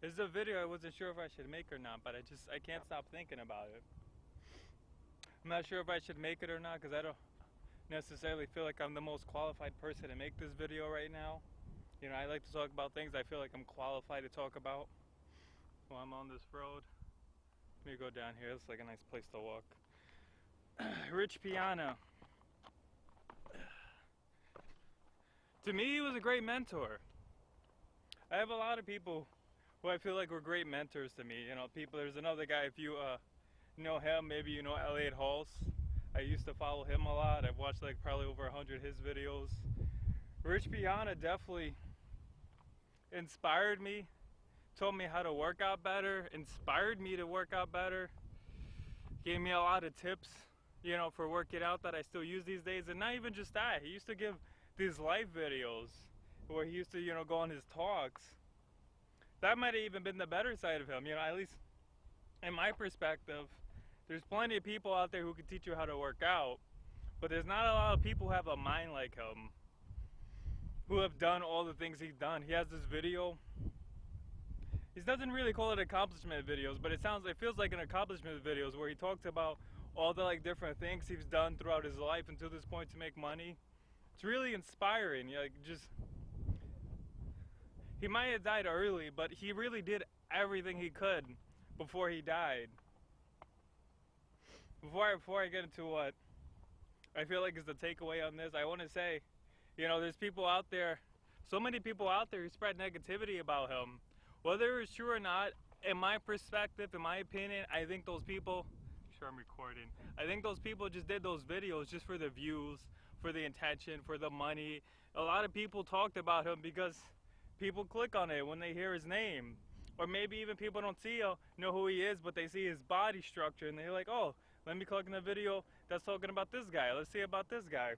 This is a video I wasn't sure if I should make or not, but I can't stop thinking about it. I'm not sure if I should make it or not because I don't necessarily feel like I'm the most qualified person to make this video right now. You know, I like to talk about things I feel like I'm qualified to talk about while I'm on this road. Let me go down here. It's like a nice place to walk. Rich Piana. To me, he was a great mentor. I have a lot of people who I feel like were great mentors to me. You know, people. There's another guy. If you know him, maybe you know Elliot Halls. I used to follow him a lot. I've watched like probably over 100 of his videos. Rich Piana definitely inspired me, told me how to work out better, inspired me to work out better, gave me a lot of tips, you know, for working out that I still use these days. And not even just that, he used to give these live videos where he used to, you know, go on his talks. That might have even been the better side of him, you know, at least in my perspective. There's plenty of people out there who can teach you how to work out, but there's not a lot of people who have a mind like him, who have done all the things he's done. He has this video. He doesn't really call it accomplishment videos, but it feels like an accomplishment videos where he talks about all the like different things he's done throughout his life until this point to make money. It's really inspiring. Like, just, he might have died early, but he really did everything he could before he died. Before I get into what I feel like is the takeaway on this, I want to say, you know, there's people out there, so many people out there who spread negativity about him. Whether it's true or not, in my perspective, in my opinion, I think those people, sure I'm recording, I think those people just did those videos just for the views, for the attention, for the money. A lot of people talked about him because people click on it when they hear his name. Or maybe even people don't know who he is, but they see his body structure and they're like, oh, let me click on the video that's talking about this guy. Let's see about this guy.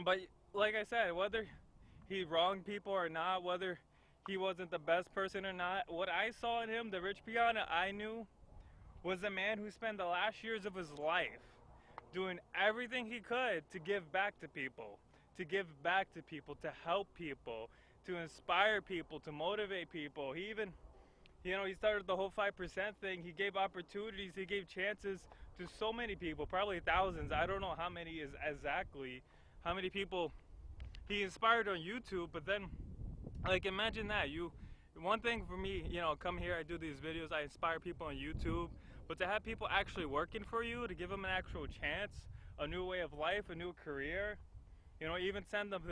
But like I said, whether he wronged people or not, whether he wasn't the best person or not, what I saw in him, the Rich Piana I knew, was a man who spent the last years of his life doing everything he could to give back to people, to help people, to inspire people, to motivate people. He even, you know, he started the whole 5% thing. He gave opportunities, he gave chances to so many people, probably thousands. I don't know how many is exactly, how many people he inspired on YouTube. But then, like, imagine that. One thing for me, you know, come here, I do these videos, I inspire people on YouTube, but to have people actually working for you, to give them an actual chance, a new way of life, a new career, you know, even send them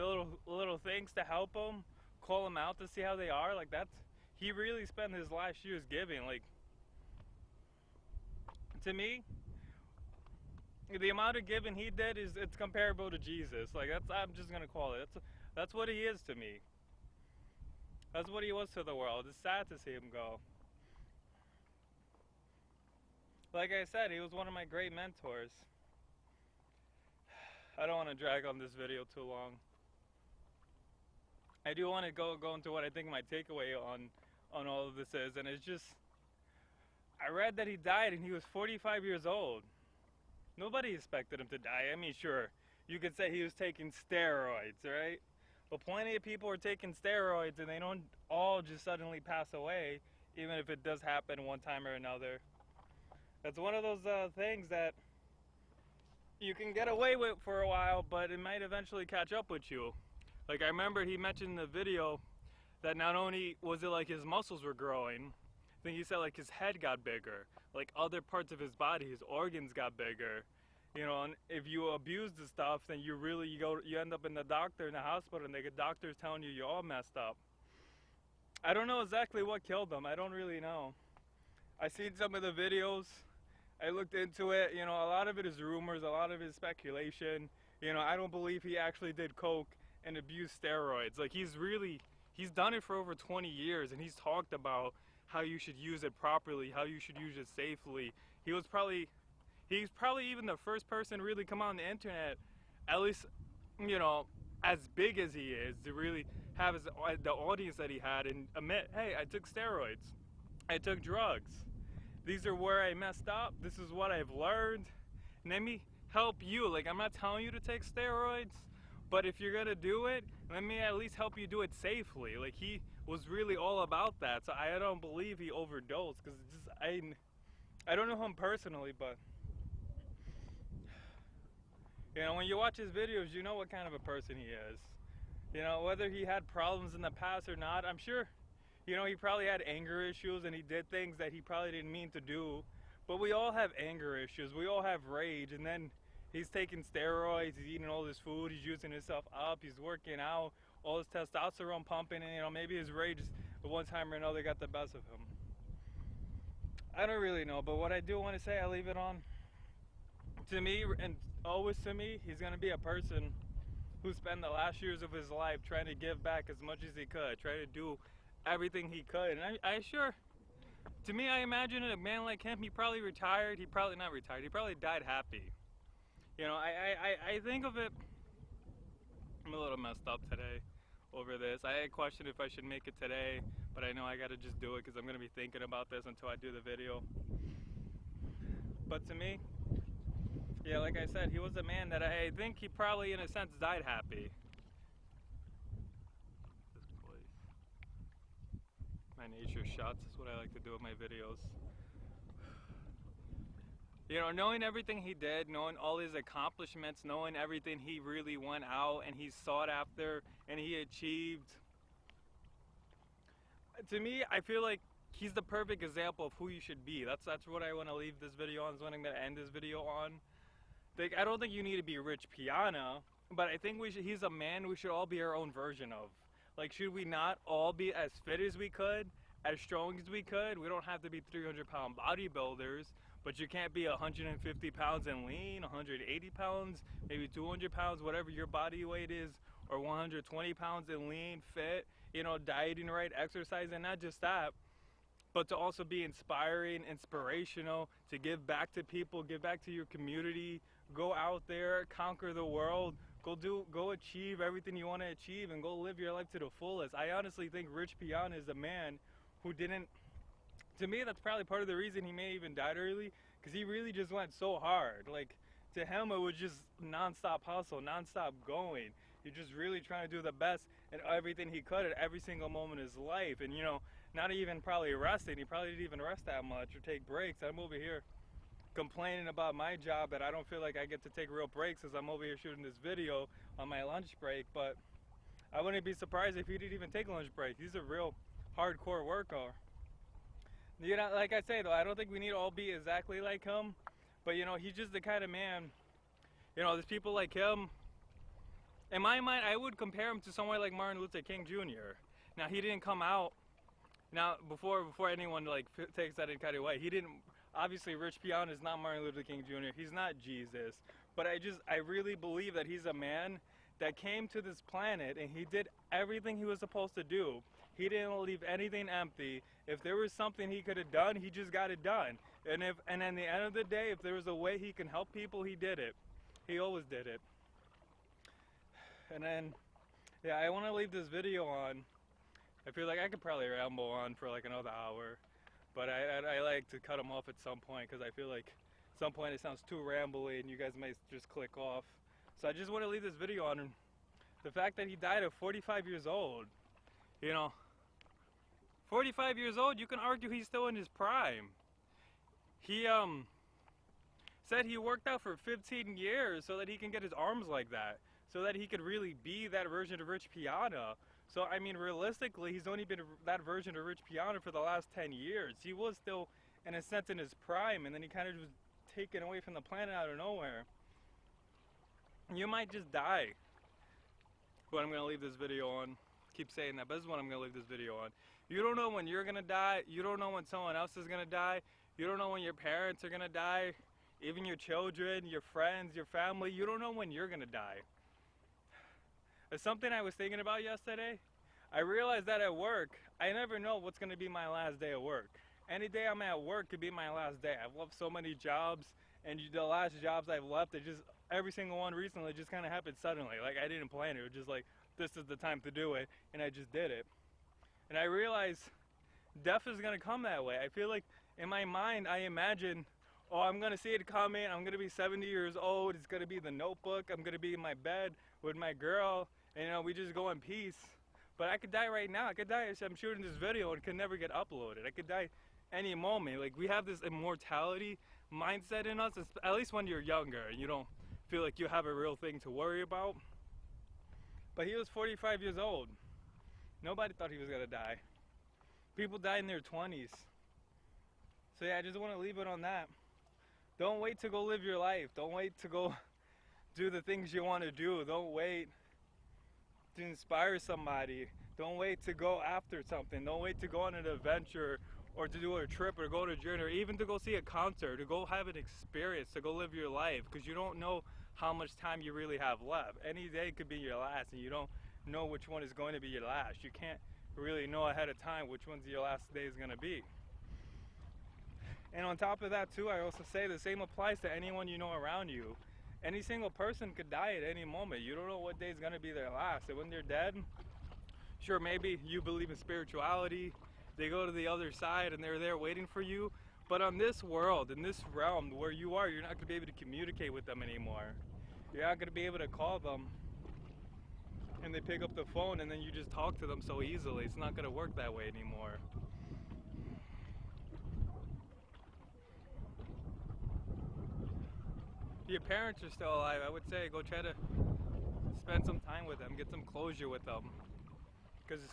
little things to help them, call them out to see how they are, like, that's, he really spent his last years giving. Like, to me, the amount of giving he did it's comparable to Jesus. Like, I'm just gonna call it. That's what he is to me. That's what he was to the world. It's sad to see him go. Like I said, he was one of my great mentors. I don't want to drag on this video too long. I do want to go into what I think my takeaway on all of this is, and it's just, I read that he died and he was 45 years old. Nobody expected him to die. I mean, sure, you could say he was taking steroids, right? But plenty of people are taking steroids and they don't all just suddenly pass away, even if it does happen one time or another. That's one of those things that you can get away with for a while, but it might eventually catch up with you. Like, I remember he mentioned in the video that not only was it like his muscles were growing, I think he said like his head got bigger, like other parts of his body, his organs got bigger. You know, and if you abuse the stuff, then you end up in the hospital, and the doctor's telling you're all messed up. I don't know exactly what killed him. I don't really know. I seen some of the videos. I looked into it. You know, a lot of it is rumors, a lot of it is speculation. You know, I don't believe he actually did coke and abused steroids. Like, he's done it for over 20 years, and he's talked about how you should use it properly, how you should use it safely. He's probably even the first person to really come on the internet, at least, you know, as big as he is, to really have the audience that he had and admit, hey, I took steroids, I took drugs, these are where I messed up, this is what I've learned, and let me help you. Like, I'm not telling you to take steroids, but if you're gonna do it, let me at least help you do it safely. Like, he was really all about that. So I don't believe he overdosed, because I don't know him personally, but you know, when you watch his videos, you know what kind of a person he is. You know, whether he had problems in the past or not, I'm sure, you know, he probably had anger issues and he did things that he probably didn't mean to do. But we all have anger issues. We all have rage. And then he's taking steroids, he's eating all this food, he's using himself up, he's working out, all his testosterone pumping, and, you know, maybe his rage at one time or another got the best of him. I don't really know, but what I do want to say, I leave it on. To me, and always to me, he's going to be a person who spent the last years of his life trying to give back as much as he could, trying to do everything he could. And I sure, to me, I imagine a man like him, he probably retired, he probably not retired, he probably died happy. You know, I think of it, I'm a little messed up today over this. I questioned if I should make it today, but I know I gotta just do it because I'm gonna be thinking about this until I do the video. But to me, yeah, like I said, he was a man that I think he probably, in a sense, died happy. This place. My nature shots is what I like to do with my videos. You know, knowing everything he did, knowing all his accomplishments, knowing everything he really went out and he sought after and he achieved. To me, I feel like he's the perfect example of who you should be. That's what I want to leave this video on. That's what I'm going to end this video on. Like, I don't think you need to be Rich Piana, but I think he's a man we should all be our own version of. Like, should we not all be as fit as we could, as strong as we could? We don't have to be 300-pound bodybuilders, but you can't be 150 pounds and lean, 180 pounds, maybe 200 pounds, whatever your body weight is, or 120 pounds and lean, fit, you know, dieting right, exercising, not just that, but to also be inspiring, inspirational, to give back to people, give back to your community, go out there, conquer the world, go achieve everything you want to achieve, and go live your life to the fullest. I honestly think Rich Piana is a man who didn't, to me, that's probably part of the reason he may even died early, because he really just went so hard. Like, to him, it was just non-stop hustle, non-stop going. He's just really trying to do the best at everything he could at every single moment of his life. And, you know, not even probably resting. He probably didn't even rest that much or take breaks. I'm over here complaining about my job that I don't feel like I get to take real breaks as I'm over here shooting this video on my lunch break. But I wouldn't be surprised if he didn't even take a lunch break. He's a real hardcore worker. You know, like I say though, I don't think we need to all be exactly like him. But, you know, he's just the kind of man, you know, there's people like him. In my mind, I would compare him to someone like Martin Luther King Jr. Now, he didn't come out, now, before anyone, like, takes that in kind of way, he didn't, obviously, Rich Piana is not Martin Luther King Jr., he's not Jesus, but I really believe that he's a man that came to this planet and he did everything he was supposed to do. He didn't leave anything empty. If there was something he could have done, he just got it done. And at the end of the day, if there was a way he can help people, he did it. He always did it. And then, yeah, I want to leave this video on. I feel like I could probably ramble on for like another hour, but I like to cut them off at some point because I feel like at some point it sounds too rambly and you guys might just click off. So I just want to leave this video on the fact that he died at 45 years old. You know, 45 years old, you can argue he's still in his prime. He said he worked out for 15 years so that he can get his arms like that, so that he could really be that version of Rich Piana. So, I mean, realistically, he's only been that version of Rich Piana for the last 10 years. He was still, in a sense, in his prime, and then he kind of was taken away from the planet out of nowhere. You might just die. But I'm going to leave this video on. Keep saying that, but this is what I'm going to leave this video on. You don't know when you're going to die. You don't know when someone else is going to die. You don't know when your parents are going to die. Even your children, your friends, your family. You don't know when you're going to die. It's something I was thinking about yesterday. I realized that at work, I never know what's going to be my last day at work. Any day I'm at work could be my last day. I've left so many jobs, and the last jobs I've left, every single one recently just kind of happened suddenly. Like, I didn't plan it. It was just like, this is the time to do it, and I just did it. And I realized death is going to come that way. I feel like in my mind, I imagine, oh, I'm going to see it coming. I'm going to be 70 years old. It's going to be The Notebook. I'm going to be in my bed with my girl, and we just go in peace. But I could die right now. I could die as I'm shooting this video and it could never get uploaded. I could die any moment. Like, we have this immortality mindset in us, at least when you're younger and you don't feel like you have a real thing to worry about. But he was 45 years old. Nobody thought he was gonna die. People die in their 20s. So yeah, I just want to leave it on that. Don't wait to go live your life. Don't wait to go do the things you want to do. Don't wait to inspire somebody. Don't wait to go after something. Don't wait to go on an adventure or to do a trip or go to a journey or even to go see a concert, to go have an experience, to go live your life, because you don't know how much time you really have left. Any day could be your last, and you don't know which one is going to be your last. You can't really know ahead of time which one's your last day is going to be. And on top of that too, I also say the same applies to anyone you know around you. Any single person could die at any moment. You don't know what day is going to be their last. And when they're dead, sure, maybe you believe in spirituality, they go to the other side and they're there waiting for you. But on this world, in this realm where you are, you're not going to be able to communicate with them anymore. You're not going to be able to call them and they pick up the phone and then you just talk to them so easily. It's not going to work that way anymore. If your parents are still alive, I would say go try to spend some time with them, get some closure with them. Because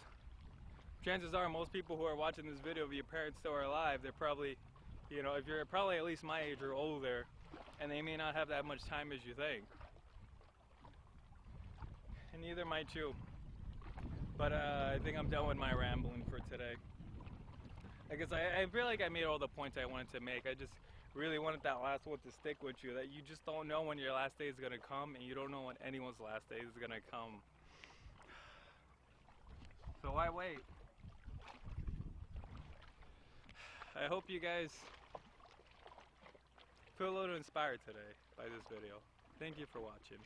chances are most people who are watching this video, if your parents still are alive, they're probably, if you're probably at least my age or older, and they may not have that much time as you think. And neither might you. But I think I'm done with my rambling for today. I guess I feel like I made all the points I wanted to make. I just really wanted that last one to stick with you, that you just don't know when your last day is going to come, and you don't know when anyone's last day is going to come. So why wait? I hope you guys feel a little inspired today by this video. Thank you for watching.